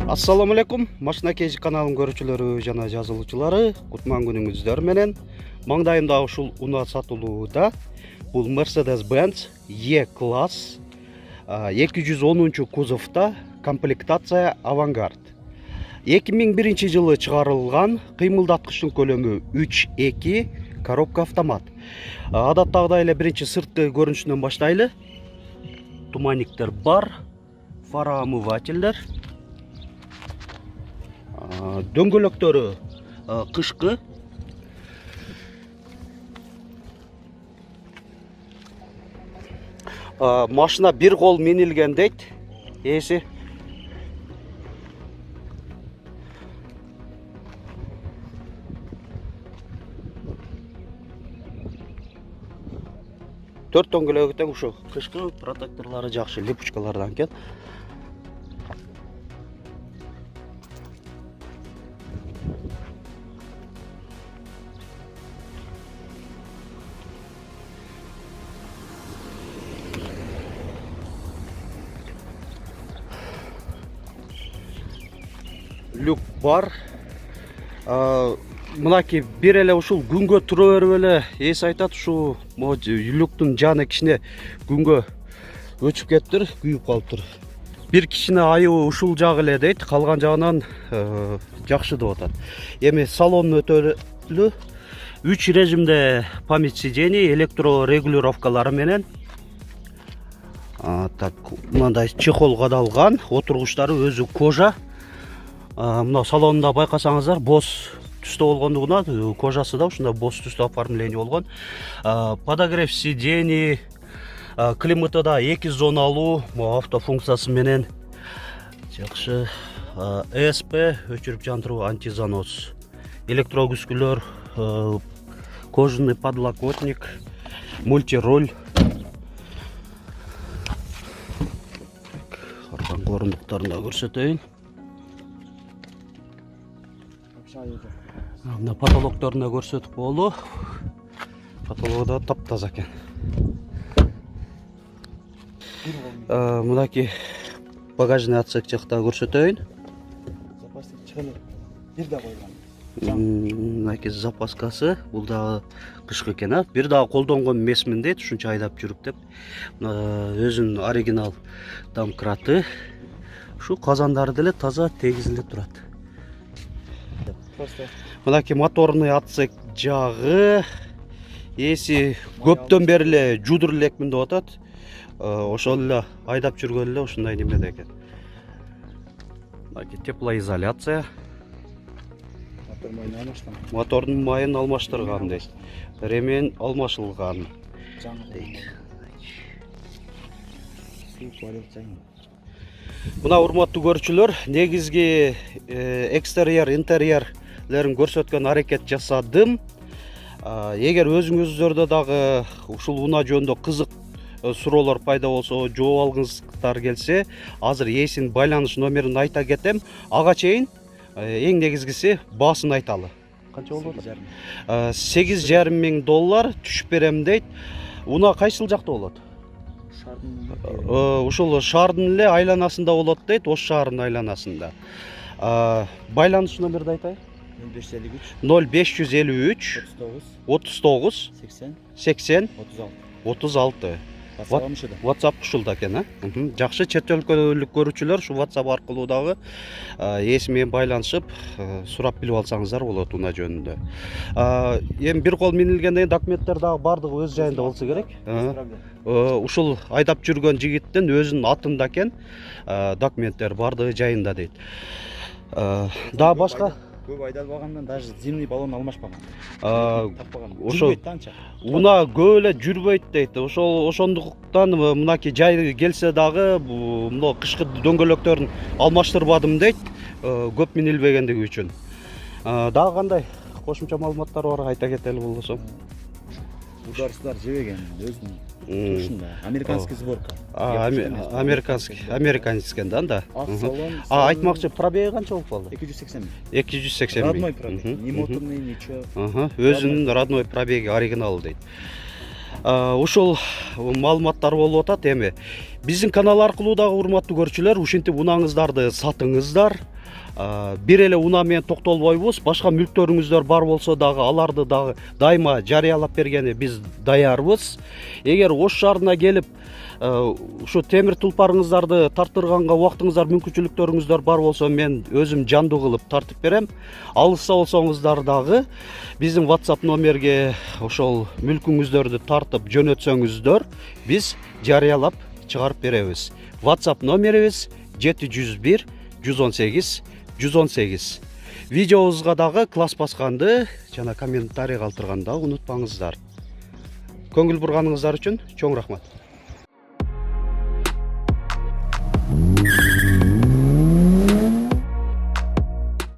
Assalamu alaikum. Машина Кежи каналын көрүүчүлөрү жана жазылуучулары, кутман күнүңүздөр менен. Маңдайымда ушул унаа сатылууда. Бул Mercedes-Benz E-класс 210 кузовта комплектация Авангард. 2001 жылы чыгарылган, кыймылдаткычтын көлөмү 3.2, коробка автомат. Адаттагыдай эле биринчи сырткы көрүнүшүнөн баштайлы. Туманниктер бар, фара омывательдер. Дөңгөлөктөрү кышкы. Машина бир кол минилген дейт. Эси. Төрт дөңгөлөгү тең ушу кышкы, протекторлары жакшы, липучкалардан экен. Люк бар. Мынаки бир эле ушул күнгө тура берип эле эс айтат, ушу люктун жаны кичине күнгө өчүп кетиптир, күйүп калыптыр. Бир кичине айыбы ушул жагы эле дейт, калган жагынан жакшы деп атат. Эми салон өтөлүү 3 режимде память сидений, электрорегулировкалары менен. Так, мындай чехол кадалган, отургучтары өзү кожа. Мына салонунда байкасаңыздар, боз түстө болгондугуна кожасы да ушундай боз түстө оформление болгон. Подогрев сидений, климаты да 2 зоналуу, автофункциясы менен жакшы. ESP өчүрүп жандыруу, антизанос, электрокүскүлөр, кожаный подлокотник, мультироль. Арканкы орундуктарын да көрсөтөйүн. Мына потолокторуна көрсөтүп болду. Потологу да таптаза экен. Мынаки багажный отсек жакта көрсөтөйүн. Запастык чыгылып бир да койгон. Мынаки запаскасы, бул дагы кышкы экен, бир дагы колдонгон эмесмин дейт, ушунча айдап жүрүп деп. Өзүнүн оригинал домкраты. Ушу казандары деле таза тегизилип турат. Мынаки моторный отсек жагы, эси көптөн бери эле жудур элекмин деп атат. Ошол эле айдап жүргөн эле ушундай немеде экен. Мынаки теплоизоляция. Мотордун майын алмаштырган дейт. Ремень алмашылган дейт. Мына урматтуу көрүүчүлөр, негизги экстерьер, интерьерлерин көрсөткөн аракет жасадым. Эгер өзүңүздөрдө дагы ушул унаа жөнүндө кызык суроолор пайда болсо, жооп алгыңыздар келсе, азыр эсин байланыш номерин айта кетем. Ага чейин эң негизгиси баасын айталы. Канча болду? 8,5 миң доллар түшүп берем дейт. Унаа кайсыл жакта болот? Ушул шаардын эле айланасында болот дейт, Ош шаарынын айланасында. Байланыш номерди айтайын. 0553 39 80 36. WhatsApp ушулда экен, Жакшы, чет өлкөлүк көрүүчүлөр ушу WhatsApp аркылуу дагы эси менен байланышып, сурап билип алсаңыздар болот унаа жөнүндө. Эми бир кол минилгенден документтер дагы бардыгы өз жайында болсо керек. Ушул айдап жүргөн жигиттин өзүнүн атында экен, документтер бардыгы жайында дейт. Дагы башка көп айдалбагандан даже зимний баллон алмашпаган. Ошо унаа көп эле жүрбөйт дейт. Ошондуктан мынаки жай келсе дагы мына кышкы дөңгөлөктөрүн алмаштырбадым дейт, көп минилбегендиги үчүн. Дагы кандай кошумча маалыматтар бар айта кетели болсо. Ударсыздар жебеген өзүнүн тушунда. Американский сборка. Американский да. Айтмакчы, пробеги канча болуп калды? 280 миң. 280 миң. Родной пробег. Ни моторный, ничего. Өзүнүн родной пробеги оригинал дейт. Ушул маалыматтар болуп атат. Эми Биздин канал аркылуу дагы урматтуу көрүүчүлөр, ушинтип унаңыздарды сатыңыздар. Бир эле унаа менен токтолбойбуз. Башка мүлктөрүңүздөр бар болсо дагы аларды дагы дайыма жарыялап бергени биз даярбыз. Эгер Ош шаарына келип ушу темир тулпарыңыздарды тартырганга убактыңыздар, мүмкүнчүлүктөрүңүздөр бар болсо мен өзүм жандуу кылып тартып берем. Алыста болсоңуздар дагы биздин WhatsApp номерге ошол мүлкүңүздөрдү тартып жөнөтсөңүздөр биз жарыялап чыгарып беребиз. WhatsApp номерибиз 701 118 118. Видеобузга дагы класс басканды жана комментарий калтырганды унутпаңыздар. Көңүл бурганыңыздар үчүн чоң рахмат.